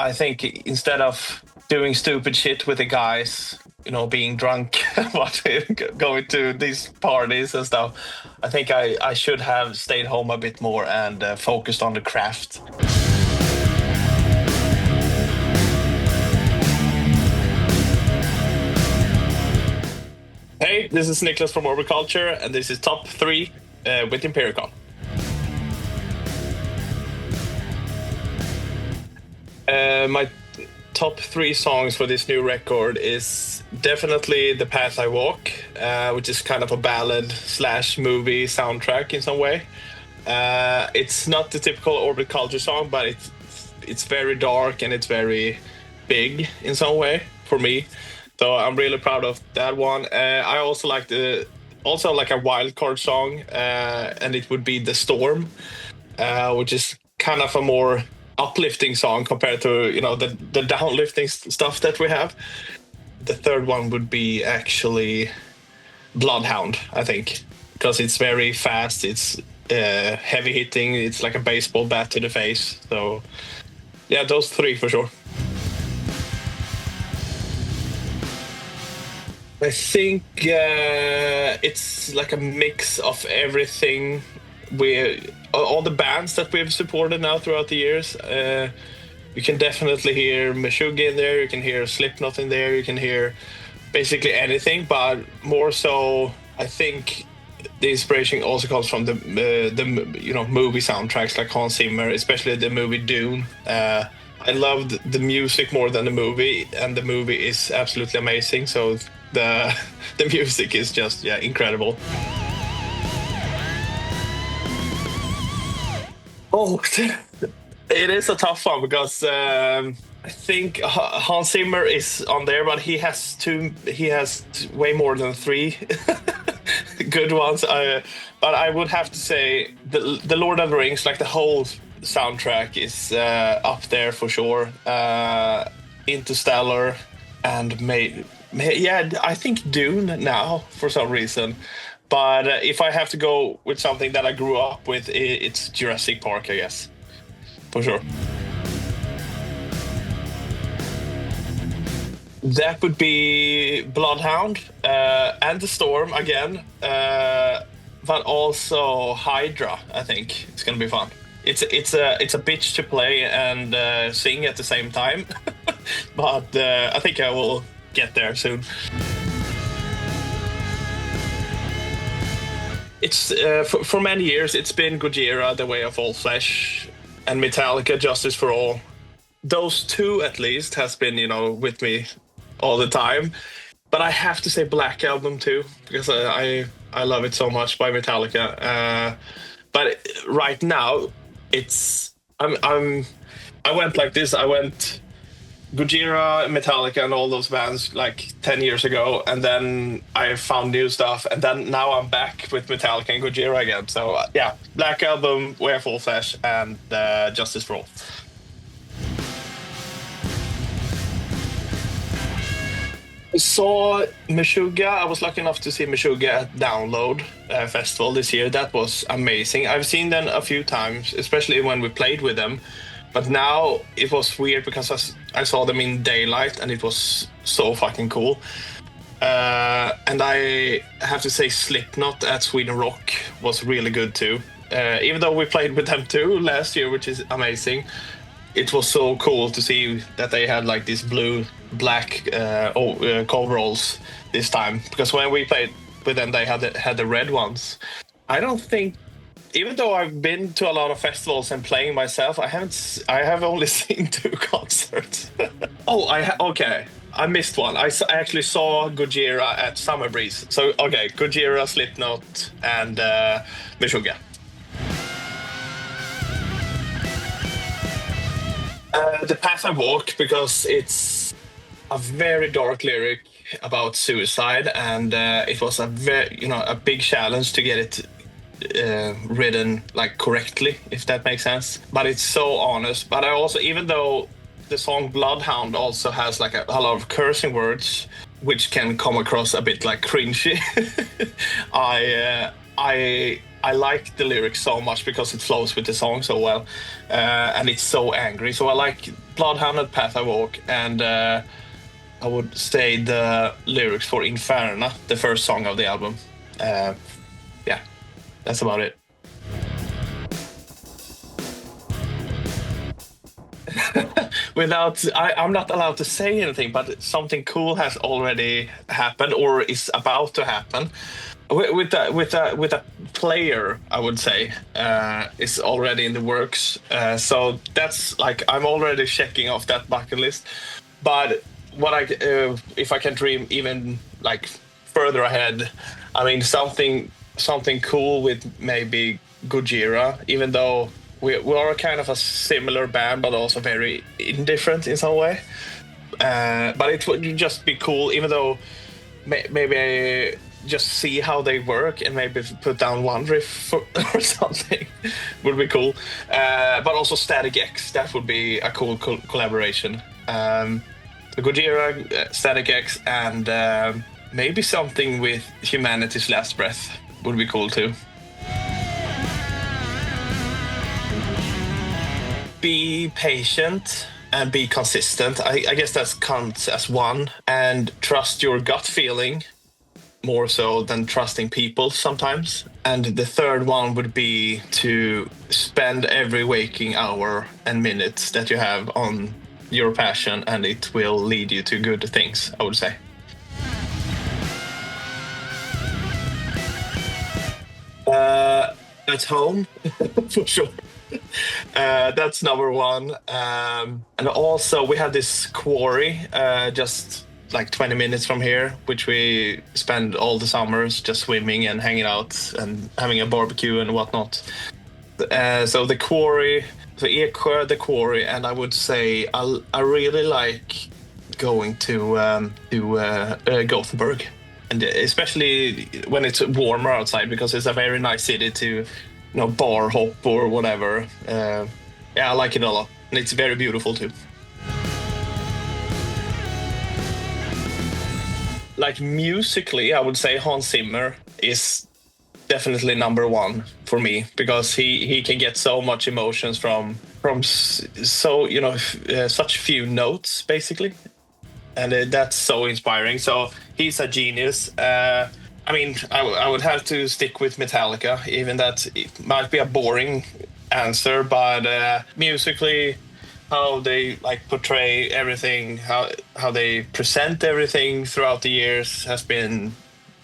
I think instead of doing stupid shit with the guys, being drunk, going to these parties and stuff, I think I should have stayed home a bit more and focused on the craft. Hey, this is Niklas from Culture, and this is Top 3 with Impericon. My top 3 songs for this new record is definitely The Path I Walk, which is kind of a ballad / movie soundtrack in some way. It's not the typical Orbit Culture song, but it's very dark and it's very big in some way for me. So I'm really proud of that one. I also like a wildcard song, and it would be The Storm, which is kind of a more uplifting song compared to the downlifting stuff that we have. The third one would be actually Bloodhound, I think, because it's very fast, it's heavy hitting, it's like a baseball bat to the face. So yeah, those 3 for sure. I think it's like a mix of everything. All the bands that we've supported now throughout the years. You can definitely hear Meshuggah in there. You can hear Slipknot in there. You can hear basically anything, but more so, I think the inspiration also comes from the movie soundtracks like Hans Zimmer, especially the movie Dune. I loved the music more than the movie, and the movie is absolutely amazing. So the music is just incredible. Oh, it is a tough one because I think Hans Zimmer is on there, but he has way more than 3 good ones. But I would have to say the Lord of the Rings, like the whole soundtrack, is up there for sure. Interstellar, and I think Dune now for some reason. But if I have to go with something that I grew up with, it's Jurassic Park, I guess, for sure. That would be Bloodhound and The Storm again, but also Hydra. I think it's gonna be fun. It's a bitch to play and sing at the same time, but I think I will get there soon. It's for many years it's been Gojira, The Way of All Flesh, and Metallica, Justice for All. Those 2 at least has been with me all the time. But I have to say Black Album too, because I love it so much by Metallica. But right now I went like this. I went Gojira, Metallica, and all those bands like 10 years ago, and then I found new stuff, and then now I'm back with Metallica and Gojira again. So Black Album, Way of All Flesh, and Justice for All. I saw Meshuggah. I was lucky enough to see Meshuggah at Download Festival this year. That was amazing. I've seen them a few times, especially when we played with them. But now it was weird because I saw them in daylight, and it was so fucking cool. And I have to say Slipknot at Sweden Rock was really good too. Even though we played with them too last year, which is amazing. It was so cool to see that they had like these black coveralls this time. Because when we played with them, they had the red ones. I don't think, even though I've been to a lot of festivals and playing myself, I have only seen 2 concerts. Okay. I missed one. I actually saw Gojira at Summer Breeze. So, okay, Gojira, Slipknot, and Meshuggah. The Path I Walk, because it's a very dark lyric about suicide, and it was a big challenge to get it written like correctly, if that makes sense. But it's so honest. But I also, even though the song Bloodhound also has like a lot of cursing words, which can come across a bit like cringy, I I like the lyrics so much because it flows with the song so well, and it's so angry. So I like Bloodhound and Path I Walk, and I would say the lyrics for Inferna, the first song of the album. Yeah, that's about it. I'm not allowed to say anything, but something cool has already happened or is about to happen. With a player, I would say, is already in the works. So that's like I'm already checking off that bucket list. But if I can dream even like further ahead, I mean something cool with maybe Gojira, even though we are kind of a similar band, but also very indifferent in some way. But it would just be cool, even though maybe just see how they work and maybe put down one riff or something would be cool. But also Static X, that would be a cool collaboration. Gojira, Static X, and maybe something with Humanity's Last Breath would be cool too. Be patient and be consistent. I guess that counts as one. And trust your gut feeling more so than trusting people sometimes. And the third one would be to spend every waking hour and minute that you have on your passion, and it will lead you to good things, I would say. At home, for sure. That's number one. And also, we have this quarry just like 20 minutes from here, which we spend all the summers just swimming and hanging out and having a barbecue and whatnot. So the quarry, the Eksjö, the quarry, and I would say I really like going to Gothenburg, and especially when it's warmer outside, because it's a very nice city to bar hop or whatever. Yeah, I like it a lot, and it's very beautiful too. Like musically, I would say Hans Zimmer is definitely number one for me, because he can get so much emotions from such few notes basically, and that's so inspiring. So he's a genius. I mean, I would have to stick with Metallica, even that it might be a boring answer, but musically, how they like portray everything, how they present everything throughout the years has been,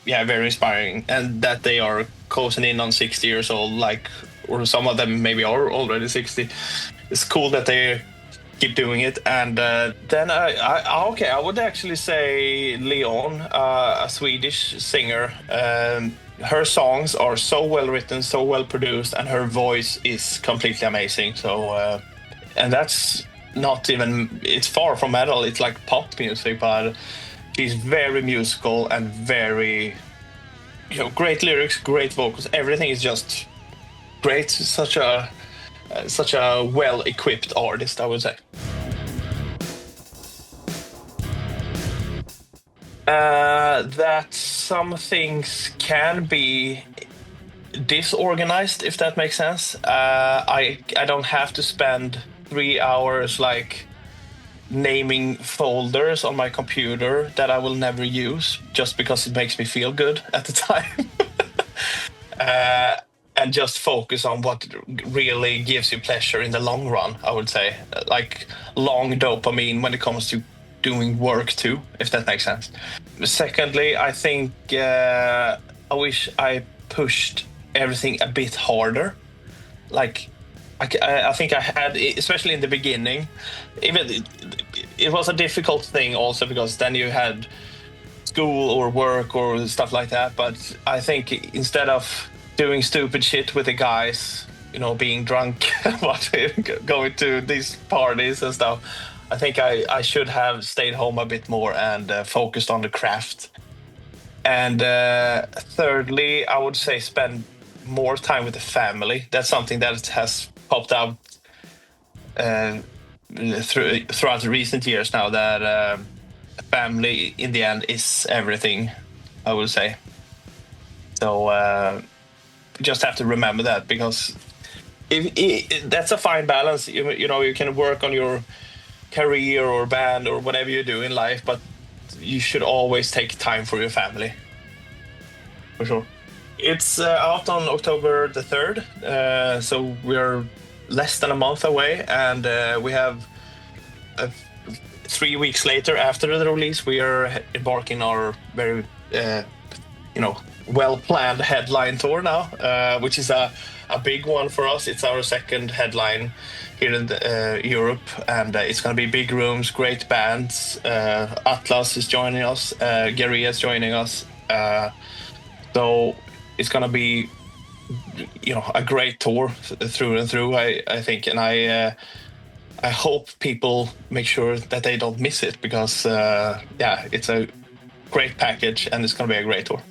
yeah, very inspiring. And that they are closing in on 60 years old, like, or some of them maybe are already 60. It's cool that they keep doing it. And then I would actually say Leon, a Swedish singer. Her songs are so well written, so well produced, and her voice is completely amazing. So and that's not even, it's far from metal, it's like pop music, but she's very musical and very, great lyrics, great vocals, everything is just great. Such a well-equipped artist, I would say. That some things can be disorganized, if that makes sense. I don't have to spend 3 hours like naming folders on my computer that I will never use just because it makes me feel good at the time. And just focus on what really gives you pleasure in the long run, I would say. Like long dopamine when it comes to doing work too, if that makes sense. Secondly, I think I wish I pushed everything a bit harder. Like, I think I had, especially in the beginning, even it was a difficult thing also because then you had school or work or stuff like that. But I think instead of doing stupid shit with the guys, being drunk, going to these parties and stuff, I think I should have stayed home a bit more and focused on the craft. And thirdly, I would say spend more time with the family. That's something that has popped out throughout the recent years now, that family in the end is everything, I would say. So just have to remember that, because that's a fine balance. You know, you can work on your career or band or whatever you do in life, but you should always take time for your family, for sure. It's out on October the 3rd, so we're less than a month away, and we have 3 weeks later after the release, we are embarking our very, well-planned headline tour now, which is a big one for us. It's our second headline here in Europe, and it's going to be big rooms, great bands. Atlas is joining us, Gary is joining us, so it's going to be, a great tour through and through, I think, and I hope people make sure that they don't miss it, because it's a great package and it's going to be a great tour.